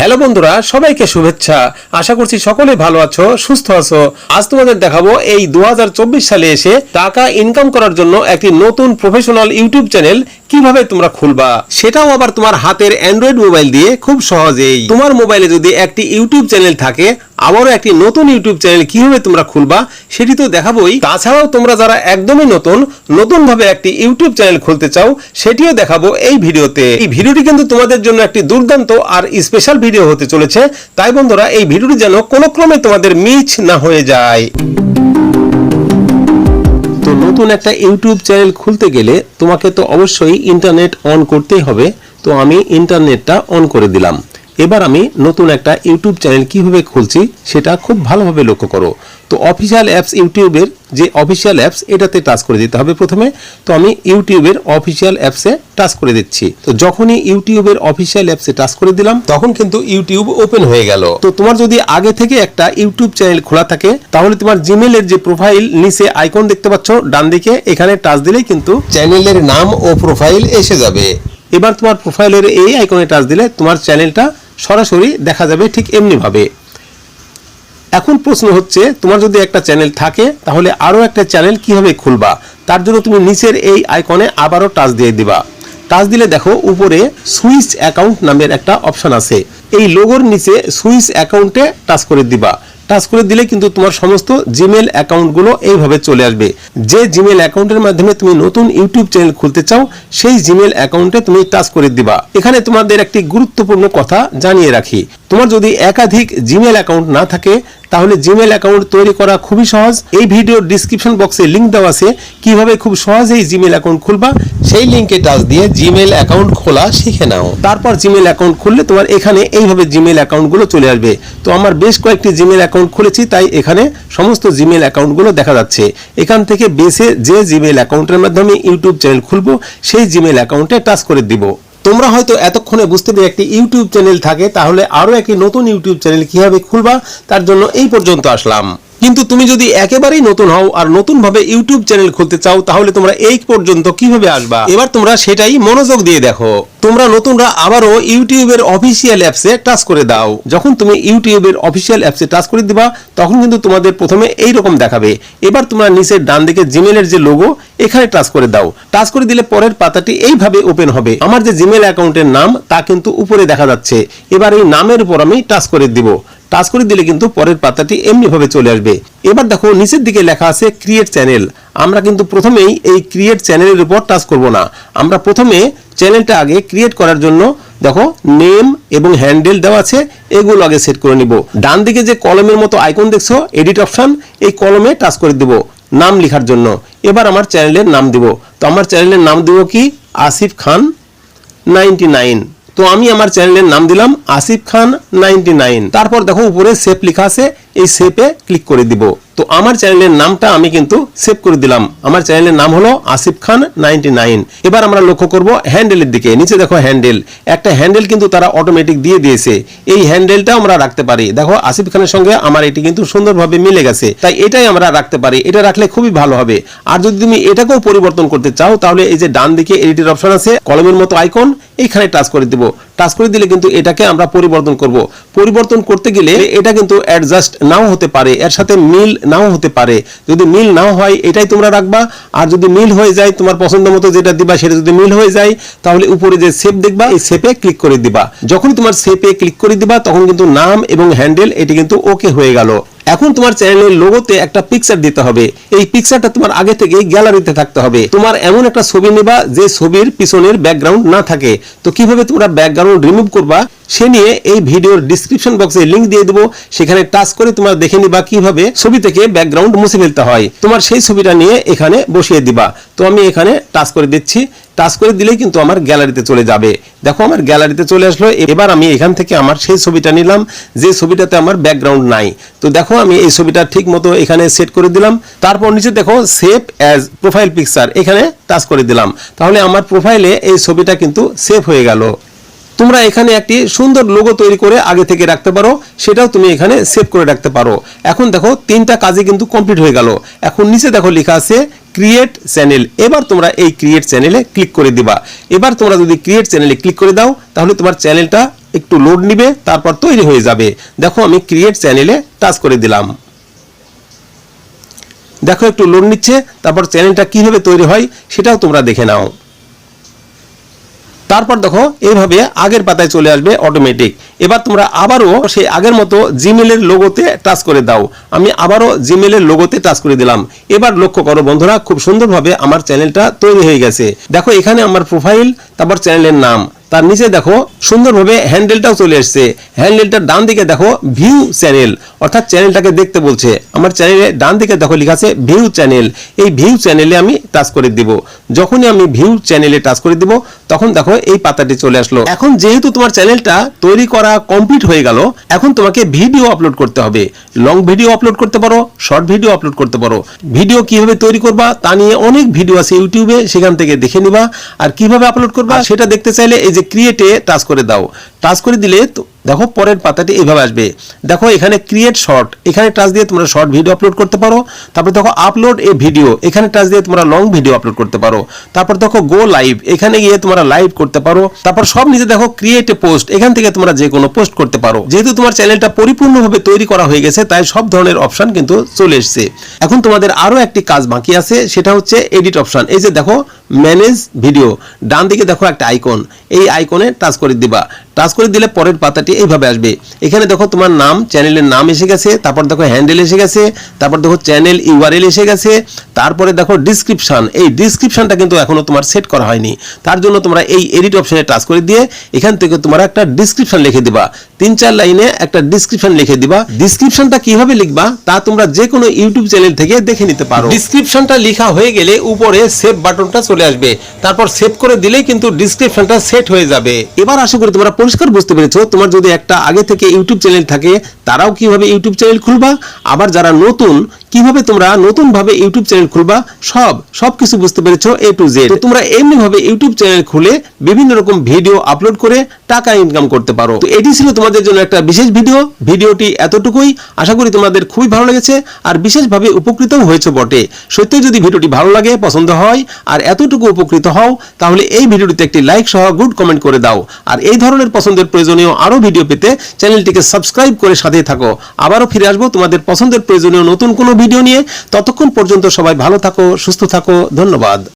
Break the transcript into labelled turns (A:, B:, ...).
A: Hello বন্ধুরা, সবাইকে শুভেচ্ছা। আশা করছি সকলে ভালো আছো, সুস্থ আছো। আজ তোমাদের দেখাবো এই 2024 সালে এসে টাকা ইনকাম করার জন্য একটি নতুন প্রফেশনাল ইউটিউব চ্যানেল কিভাবে তোমরা খুলবা, সেটাও আবার তোমার হাতের অ্যান্ড্রয়েড মোবাইল দিয়ে খুব সহজেই। তোমার মোবাইলে যদি একটি ইউটিউব চ্যানেল থাকে, আবারও একটি নতুন ইউটিউব চ্যানেল কিভাবে তোমরা খুলবা সেটি তো দেখাবোই। তাছাড়াও তোমরা যারা একদমই নতুন ভাবে একটি ইউটিউব চ্যানেল খুলতে চাও সেটিও দেখাবো এই ভিডিওতে। এই ভিডিওটি কিন্তু তোমাদের জন্য একটি দুর্দান্ত আর স্পেশাল ভিডিও হতে চলেছে, তাই বন্ধুরা এই ভিডিওটি যেন কোনো ক্রমে তোমাদের মিস না হয়ে যায়। তো নতুন একটা ইউটিউব চ্যানেল খুলতে গেলে তোমাকে তো অবশ্যই ইন্টারনেট অন করতেই হবে। তো আমি ইন্টারনেটটা অন করে দিলাম। এবার আমি নতুন একটা ইউটিউব চ্যানেল কিভাবে খুলছি সেটা খুব ভালোভাবে লক্ষ্য করো। তো অফিসিয়াল অ্যাপস, ইউটিউবের যে অফিসিয়াল অ্যাপস, এটাতে টাচ করে দিতে হবে প্রথমে। তো আমি ইউটিউবের অফিসিয়াল অ্যাপসে টাচ করে দিচ্ছি। তো যখনই ইউটিউবের অফিসিয়াল অ্যাপসে টাচ করে দিলাম তখন কিন্তু ইউটিউব ওপেন হয়ে গেল। তো তোমার যদি আগে থেকে একটা ইউটিউব চ্যানেল খোলা থাকে তাহলে তোমার জিমেইলের যে প্রোফাইল নিচে আইকন দেখতে পাচ্ছ ডান দিকে, এখানে টাচ দিলেই কিন্তু চ্যানেলের নাম ও প্রোফাইল এসে যাবে। এবার তোমার প্রোফাইলের এই আইকনে টাচ দিলে তোমার চ্যানেলটা সরাসরি দেখা যাবে ঠিক এমনি ভাবে। এখন প্রশ্ন হচ্ছে, তোমার যদি একটা চ্যানেল থাকে তাহলে আরো একটা চ্যানেল কিভাবে খুলবা? তার জন্য তুমি নিচের এই আইকনে আবারও টাচ দিয়ে দিবা। টাচ দিলে দেখো উপরে সুইচ অ্যাকাউন্ট নামের একটা অপশন আছে। এই লোগোর নিচে সুইচ অ্যাকাউন্টে টাচ করে দিবা। টাচ করে দিলে কিন্তু তোমার সমস্ত জিমেল অ্যাকাউন্টগুলো এইভাবে চলে আসবে। যে জিমেল অ্যাকাউন্টের মাধ্যমে তুমি নতুন ইউটিউব চ্যানেল খুলতে চাও সেই জিমেল অ্যাকাউন্টে তুমি টাচ করে দিবা। এখানে তোমাদের একটি গুরুত্বপূর্ণ কথা জানিয়ে রাখি, তোমার যদি একাধিক জিমেল অ্যাকাউন্ট না থাকে তাহলে জিমেল অ্যাকাউন্ট তৈরি করা খুবই সহজ। এই ভিডিওর ডিসক্রিপশন বক্সে লিংক দেওয়া আছে কিভাবে খুব সহজেই জিমেল অ্যাকাউন্ট খুলবা। সেই লিংকে টাচ দিয়ে জিমেল অ্যাকাউন্ট খোলা শিখে নাও। তারপর জিমেল অ্যাকাউন্ট খুললে তোমার এখানে এইভাবে জিমেল অ্যাকাউন্টগুলো চলে আসবে। তো আমার বেশ কয়েকটি জিমেল অ্যাকাউন্ট খুলেছি, তাই এখানে সমস্ত জিমেল অ্যাকাউন্টগুলো দেখা যাচ্ছে। এখান থেকে বেছে যে জিমেল অ্যাকাউন্টের মাধ্যমে ইউটিউব চ্যানেল খুলবো সেই জিমেল অ্যাকাউন্টে টাচ করে দিব। তোমরা হয়তো এতক্ষণে বুঝতে পেরে একটি ইউটিউব চ্যানেল থাকে তাহলে আরো একটি নতুন ইউটিউব চ্যানেল কিভাবে খুলবা তার জন্য এই পর্যন্ত আসলাম। কিন্তু তুমি যদি একেবারেই নতুন হও আর নতুন ভাবে ইউটিউব চ্যানেল খুলতে চাও তাহলে তোমরা এই পর্যন্ত কিভাবে আসবা এবার তোমরা সেটাই মনোযোগ দিয়ে দেখো। তোমরা নতুনরা আবারও ইউটিউবের অফিসিয়াল অ্যাপসে টাচ করে দাও। যখন তুমি ইউটিউবের অফিসিয়াল অ্যাপসে টাচ করে দিবা তখন কিন্তু তোমাদের প্রথমে এই রকম দেখাবে। এবার তোমরা নিচের ডান দিকে জিমেলের যে লোগো এখানে টাচ করে দাও। টাচ করে দিলে পরের পাতাটি এইভাবে ওপেন হবে। আমার যে জিমেল অ্যাকাউন্টের নাম তা কিন্তু উপরে দেখা যাচ্ছে। এবার এই নামের উপর আমি টাচ করে দিব। টাচ করে দিলে কিন্তু পরের পাতাটি এমনি ভাবে চলে আসবে। এবার দেখো নিচের দিকে লেখা আছে ক্রিয়েট চ্যানেল। আমরা কিন্তু প্রথমেই এই ক্রিয়েট চ্যানেলের উপর টাচ করব না। আমরা প্রথমে চ্যানেলটা আগে ক্রিয়েট করার জন্য দেখো নেম এবং হ্যান্ডেল দেওয়া আছে, এগুলো আগে সেট করে নিব। ডান দিকে যে কলমের মতো আইকন দেখছো এডিট অপশন, এই কলমে টাচ করে দিব নাম লেখার জন্য। এবার আমার চ্যানেলের নাম দিব। তো আমার চ্যানেলের নাম দিব কি, আসিফ খান 99। তো আমি আমার চ্যানেলের নাম দিলাম আসিফ খান 99। তারপর দেখো উপরে সেভ লেখা আছে, এই সেভে ক্লিক করে দিব। তো আমার চ্যানেলের নামটা আমি কিন্তু সেভ করে দিলাম। আমার চ্যানেলের নাম হলো আসিফ খান 99। এবার আমরা লক্ষ্য করব হ্যান্ডেলের দিকে। নিচে দেখো হ্যান্ডেল, একটা হ্যান্ডেল কিন্তু তারা অটোমেটিক দিয়ে দিয়েছে। এই হ্যান্ডেলটা আমরা রাখতে পারি। দেখো আসিফ খানের সঙ্গে আমার এটি কিন্তু সুন্দরভাবে মিলে গেছে, তাই এটাই আমরা রাখতে পারি। এটা রাখলে খুবই ভালো হবে। আর যদি তুমি এটাকেও পরিবর্তন করতে চাও তাহলে এই যে ডান দিকে এডিটের অপশন আছে, কলমের মতো আইকন, এইখানে টাচ করে দিব। টাচ করে দিলে কিন্তু এটাকে আমরা পরিবর্তন করব। পরিবর্তন করতে গেলে এটা কিন্তু অ্যাডজাস্ট নাও হতে পারে, এর সাথে মিল নাও হতে পারে। যদি মিল নাও হয় এটাই তোমরা রাখবা। আর যদি মিল হয়ে যায়, তোমার পছন্দ মতো যেটা দিবা সেটা যদি মিল হয়ে যায় তাহলে উপরে যে সেভ দেখবা এই সেভে ক্লিক করে দিবা। যখন তোমার সেভে ক্লিক করে দিবা তখন কিন্তু নাম এবং হ্যান্ডেল এটি কিন্তু ওকে হয়ে গেল। এখন তোমার চ্যানেলের লোগোতে একটা পিকচার দিতে হবে। এই পিকচারটা তোমার আগে থেকে গ্যালারিতে থাকতে হবে। তোমার এমন একটা ছবি নেবা যে ছবির পিছনের ব্যাকগ্রাউন্ড না থাকে। তো কিভাবে তোমরা ব্যাকগ্রাউন্ড রিমুভ করবা সে নিয়ে এই ভিডিওর ডিসক্রিপশন বক্সে লিংক দিয়ে দেবো, সেখানে টাচ করে তোমরা দেখে নিবা কিভাবে ছবি থেকে ব্যাকগ্রাউন্ড মুছে ফেলতে হয়। তোমার সেই ছবিটা নিয়ে এখানে বসিয়ে দিবা। তো আমি এখানে টাচ করে দিচ্ছি। টাচ করে দিলেই কিন্তু আমার গ্যালারিতে চলে যাবে। দেখো আমার গ্যালারিতে চলে আসলো। এবার আমি এখান থেকে আমার সেই ছবিটা নিলাম যে ছবিটাতে আমার ব্যাকগ্রাউন্ড নাই। তো দেখো আমি এই ছবিটা ঠিক মতো এখানে সেট করে দিলাম। তারপর নিচে দেখো সেভ অ্যাজ প্রোফাইল পিকচার, এখানে টাচ করে দিলাম। তাহলে আমার প্রোফাইলে এই ছবিটা কিন্তু সেভ হয়ে গেল। তোমরা এখানে একটি সুন্দর লোগো তৈরি করে আগে থেকে রাখতে পারো, সেটাও তুমি এখানে সেভ করে রাখতে পারো। এখন দেখো তিনটা কাজে কিন্তু কমপ্লিট হয়ে গেল। এখন নিচে দেখো লেখা আছে ক্রিয়েট চ্যানেল। এবার তোমরা এই ক্রিয়েট চ্যানেলে ক্লিক করে দিবা। এবার তোমরা যদি ক্রিয়েট চ্যানেলে ক্লিক করে দাও তাহলে তোমার চ্যানেলটা একটু লোড নিবে, তারপর তৈরি হয়ে যাবে। দেখো আমি ক্রিয়েট চ্যানেলে টাচ করে দিলাম। দেখো একটু লোড নিচ্ছে, তারপর চ্যানেলটা কিভাবে তৈরি হয় সেটাও তোমরা দেখে নাও। তারপর দেখো এইভাবে আগের পাতায় চলে আসবে অটোমেটিক। এবার তোমরা আবারও সেই আগের মতো জিমেলের লোগোতে টাচ করে দাও। আমি আবারও জিমেলের লোগোতে টাচ করে দিলাম। এবার লক্ষ্য করো বন্ধুরা, খুব সুন্দরভাবে আমার চ্যানেলটা তৈরি হয়ে গেছে। দেখো এখানে আমার প্রোফাইল, তারপর চ্যানেলের নাম, তার নিচে দেখো সুন্দরভাবে হ্যান্ডেলটাও চলে এসেছে। হ্যান্ডেলটার ডান দিকে দেখো ভিউ চ্যানেল, অর্থাৎ চ্যানেলটাকে দেখতে বলছে। আমার চ্যানেলে ডান দিকে দেখো লেখা আছে ভিউ চ্যানেল। এই ভিউ চ্যানেলে আমি টাচ করে দিব। যখনই আমি ভিউ চ্যানেলে টাচ করে দিব তখন দেখো এই পাতাটি চলে আসলো। এখন যেহেতু তোমার চ্যানেলটা তৈরি করা কমপ্লিট হয়ে গেল, এখন তোমাকে ভিডিও আপলোড করতে হবে। লং ভিডিও আপলোড করতে পারো, শর্ট ভিডিও আপলোড করতে পারো। ভিডিও কিভাবে তৈরি করবা তা নিয়ে অনেক ভিডিও আছে ইউটিউবে, সেখান থেকে দেখে নিবা। আর কিভাবে আপলোড করবা সেটা দেখতে চাইলে এই যে ক্রিয়েটে টাচ করে দাও। টাচ করে দিলে দেখো পরের পাতাটি এইভাবে আসবে। দেখো এখানে ক্রিয়েট শর্ট, এখানে টাচ দিয়ে তোমরা শর্ট ভিডিও আপলোড করতে পারো। তারপর দেখো আপলোড এ ভিডিও, এখানে টাচ দিয়ে তোমরা লং ভিডিও আপলোড করতে পারো। তারপর দেখো গো লাইভ, এখানে গিয়ে তোমরা লাইভ করতে পারো। তারপর সব নিচে দেখো ক্রিয়েট এ পোস্ট, এখান থেকে তোমরা যে কোনো পোস্ট করতে পারো। যেহেতু তোমার চ্যানেলটা পরিপূর্ণভাবে তৈরি করা হয়ে গেছে, তাই সব ধরনের অপশন কিন্তু চলে এসেছে। এখন তোমাদের আরো একটি কাজ বাকি আছে, সেটা হচ্ছে এডিট অপশন। এই যে দেখো ম্যানেজ ভিডিও, ডান দিকে দেখো একটা আইকন, এই আইকনে টাচ করে দিবা। টাচ করে দিলে পরের পাতাটি এইভাবে আসবে। এখানে দেখো তোমার নাম, চ্যানেলের নাম এসে গেছে, তারপর দেখো হ্যান্ডেল এসে গেছে, তারপর দেখো চ্যানেল ইউআরএল এসে গেছে, তারপরে দেখো ডিসক্রিপশন। এই ডিসক্রিপশনটা কিন্তু এখনো তোমার সেট করা হয়নি। তার জন্য তোমরা এই এডিট অপশনে টাচ করে দিয়ে এখান থেকে তোমরা একটা ডিসক্রিপশন লিখে দিবা। 3-4 লাইনে একটা ডিসক্রিপশন লিখে দিবা। ডিসক্রিপশনটা কিভাবে লিখবা তা তোমরা যে কোনো ইউটিউব চ্যানেল থেকে দেখে নিতে পারো। ডিসক্রিপশনটা লেখা হয়ে গেলে উপরে সেভ বাটনটা চলে আসবে, তারপর সেভ করে দিলেই কিন্তু ডিসক্রিপশনটা সেট হয়ে যাবে। এবার আশা করি তোমরা পরিষ্কার বুঝতে পেরেছো। তোমার যদি একটা আগে থেকে ইউটিউব চ্যানেল থাকে, তারাও কিভাবে ইউটিউব চ্যানেল খুলবা, আবার যারা নতুন কিভাবে তোমরা নতুন ভাবে ইউটিউব চ্যানেল খুলবা, সবকিছু বুঝতে পেরেছো এ টু জেড। তো তোমরা এমনি ভাবে ইউটিউব চ্যানেল খুলে বিভিন্ন রকম ভিডিও আপলোড করে টাকা ইনকাম করতে পারো। তো এটি ছিল তোমাদের জন্য একটা বিশেষ ভিডিও। ভিডিওটি এতটুকুই, আশা করি তোমাদের খুবই ভালো লেগেছে আর বিশেষভাবে উপকৃতও হয়েছে বটে। সত্যি যদি ভিডিওটি ভালো লাগে, পছন্দ হয় আর এতটুকু উপকৃত হও, তাহলে এই ভিডিওটিতে একটি লাইক সহ গুড কমেন্ট করে দাও। আর এই ধরনের পছন্দের প্রয়োজনীয় আরো ভিডিও পেতে চ্যানেলটিকে সাবস্ক্রাইব করে সাথেই থাকো। আবারও ফিরে আসবো তোমাদের পছন্দের প্রয়োজনীয় নতুন কোনো ভিডিও নিয়ে। ততক্ষণ পর্যন্ত সবাই ভালো থাকো, সুস্থ থাকো। ধন্যবাদ।